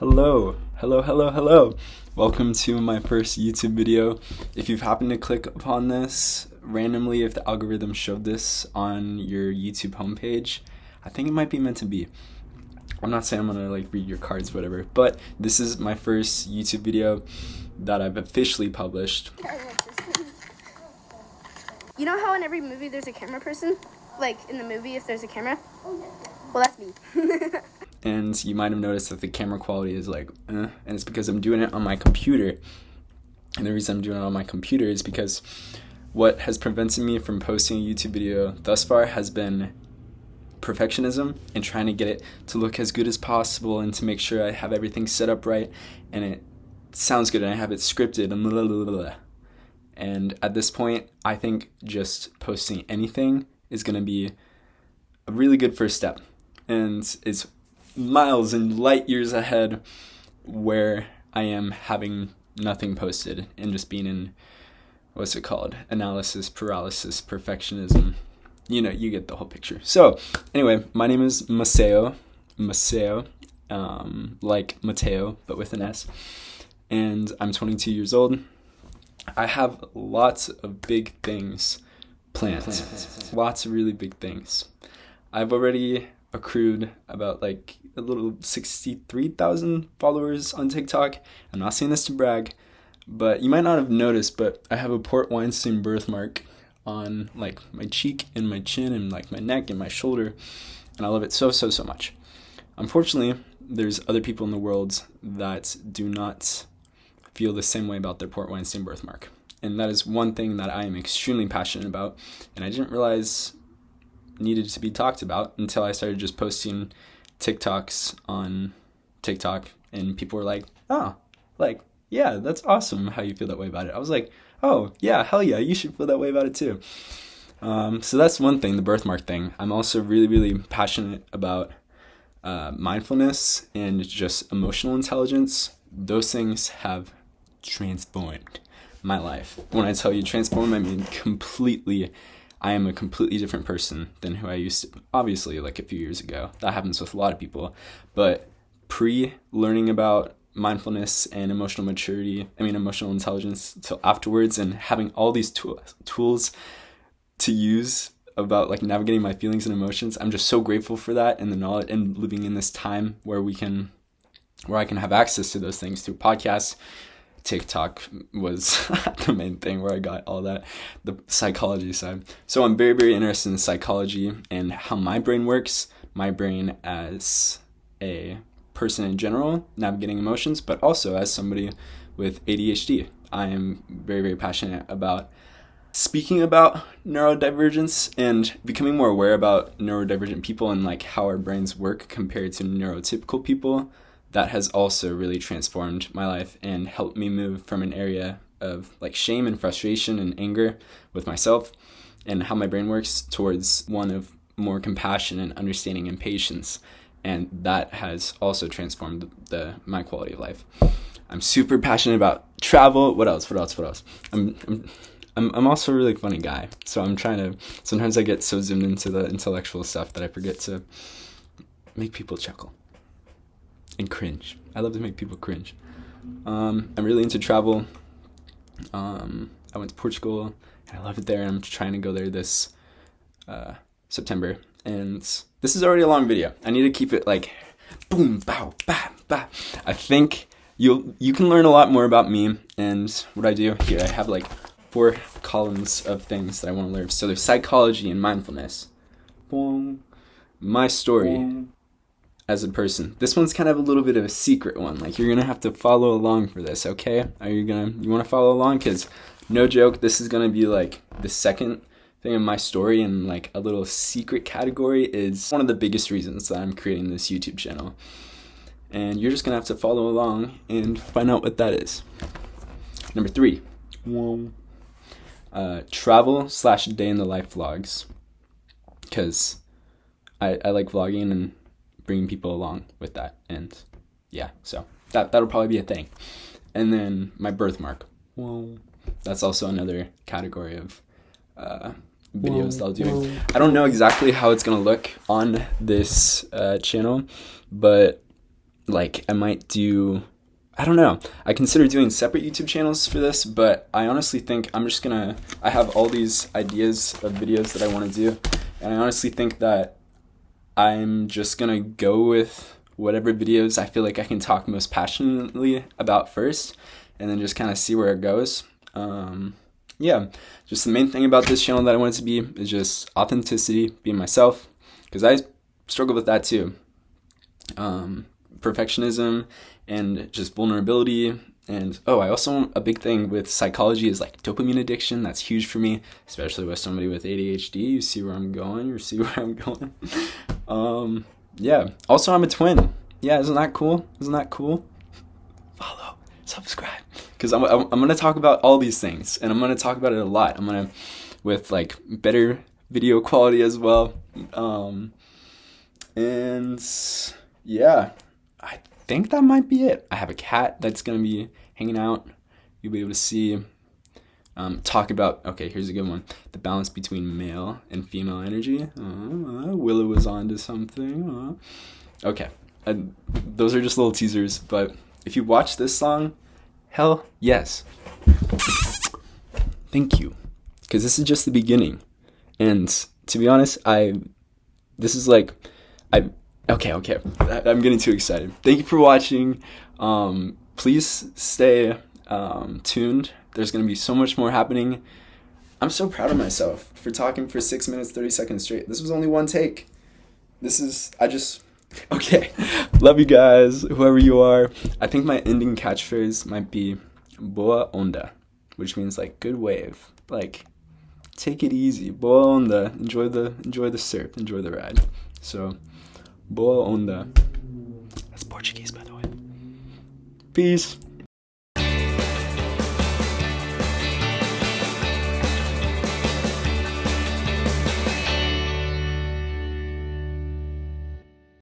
Hello. Welcome to my first YouTube video. If you've happened to click upon this randomly, if the algorithm showed this on your YouTube homepage, I think it might be meant to be. I'm not saying I'm gonna read your cards, whatever, but this is my first YouTube video that I've officially published. You know how in every movie there's a camera person? Like in the movie if there's a camera? Well, that's me. And you might have noticed that the camera quality is and it's because I'm doing it on my computer. And the reason I'm doing it on my computer is because what has prevented me from posting a YouTube video thus far has been perfectionism and trying to get it to look as good as possible and to make sure I have everything set up right and it sounds good and I have it scripted and blah, blah, blah, blah. And at this point, I think just posting anything is going to be a really good first step. And it's miles and light years ahead where I am having nothing posted and just being in, what's it called? Analysis, paralysis, perfectionism. You know, you get the whole picture. So anyway, my name is Maceo, like Mateo, but with an S. And I'm 22 years old. I have lots of big things planned. Lots of really big things. I've already accrued about a little 63,000 followers on TikTok. I'm not saying this to brag, but you might not have noticed, but I have a Port Weinstein birthmark on my cheek and my chin and my neck and my shoulder, and I love it so much. Unfortunately, there's other people in the world that do not feel the same way about their Port Weinstein birthmark, and that is one thing that I am extremely passionate about, and I didn't realize needed to be talked about until I started just posting TikToks on TikTok, and people were yeah, that's awesome how you feel that way about it. I was like, oh yeah, hell yeah, you should feel that way about it too. So that's one thing, the birthmark thing. I'm also really passionate about mindfulness and just emotional intelligence. Those things have transformed my life. When I tell you transform, I mean completely. I am a completely different person than who I used to. Obviously, a few years ago. That happens with a lot of people. But pre-learning about mindfulness and emotional intelligence till afterwards, and having all these tools to use about navigating my feelings and emotions, I'm just so grateful for that, and the knowledge, and living in this time where I can have access to those things through podcasts. TikTok was the main thing where I got all that, the psychology side. So I'm very interested in psychology and how my brain works, my brain as a person in general, navigating emotions, but also as somebody with ADHD. I am very passionate about speaking about neurodivergence and becoming more aware about neurodivergent people and how our brains work compared to neurotypical people. That has also really transformed my life and helped me move from an area of shame and frustration and anger with myself and how my brain works towards one of more compassion and understanding and patience. And that has also transformed my quality of life. I'm super passionate about travel. What else? I'm also a really funny guy. So I'm trying to, sometimes I get so zoomed into the intellectual stuff that I forget to make people chuckle and cringe. I love to make people cringe. I'm really into travel. I went to Portugal and I love it there, and I'm trying to go there this September. And this is already a long video. I need to keep it boom, bow, bah, bah. I think you can learn a lot more about me and what I do. Here I have 4 columns of things that I want to learn. So there's psychology and mindfulness. Boom. My story as a person. This one's kind of a little bit of a secret one. You're gonna have to follow along for this, okay? You want to follow along? Because no joke, this is gonna be the second thing in my story, and a little secret category is one of the biggest reasons that I'm creating this YouTube channel. And you're just gonna have to follow along and find out what that is. Number 3, travel / day in the life vlogs, because I like vlogging and bringing people along with that, and yeah, so that'll probably be a thing. And then my birthmark, that's also another category of videos that I'll do. I don't know exactly how it's gonna look on this channel, but like I might do, I don't know. I consider doing separate YouTube channels for this, but I honestly think I have all these ideas of videos that I want to do, and I honestly think that I'm just gonna go with whatever videos I feel like I can talk most passionately about first, and then just kind of see where it goes. Yeah, just the main thing about this channel that I want it to be is just authenticity, being myself, because I struggle with that too. Perfectionism and just vulnerability. And I also, a big thing with psychology is like dopamine addiction. That's huge for me, especially with somebody with ADHD. You see where I'm going. Yeah. Also, I'm a twin. Yeah, isn't that cool? Follow, subscribe, because I'm gonna talk about all these things, and I'm gonna talk about it a lot. I'm gonna, with like better video quality as well. And yeah, I think that might be it. I have a cat that's gonna be hanging out. You'll be able to see. Talk about, okay, here's a good one. The balance between male and female energy. Willow was onto something. Okay, those are just little teasers, but if you watch this song, hell yes. Thank you. Because this is just the beginning. And to be honest, this is like, okay. I'm getting too excited. Thank you for watching. Please stay tuned. There's going to be so much more happening. I'm so proud of myself for talking for 6 minutes, 30 seconds straight. This was only one take. Okay. Love you guys, whoever you are. I think my ending catchphrase might be boa onda, which means like good wave. Like, take it easy. Boa onda. Enjoy the surf. Enjoy the ride. So, boa onda. That's Portuguese, by the way. Peace.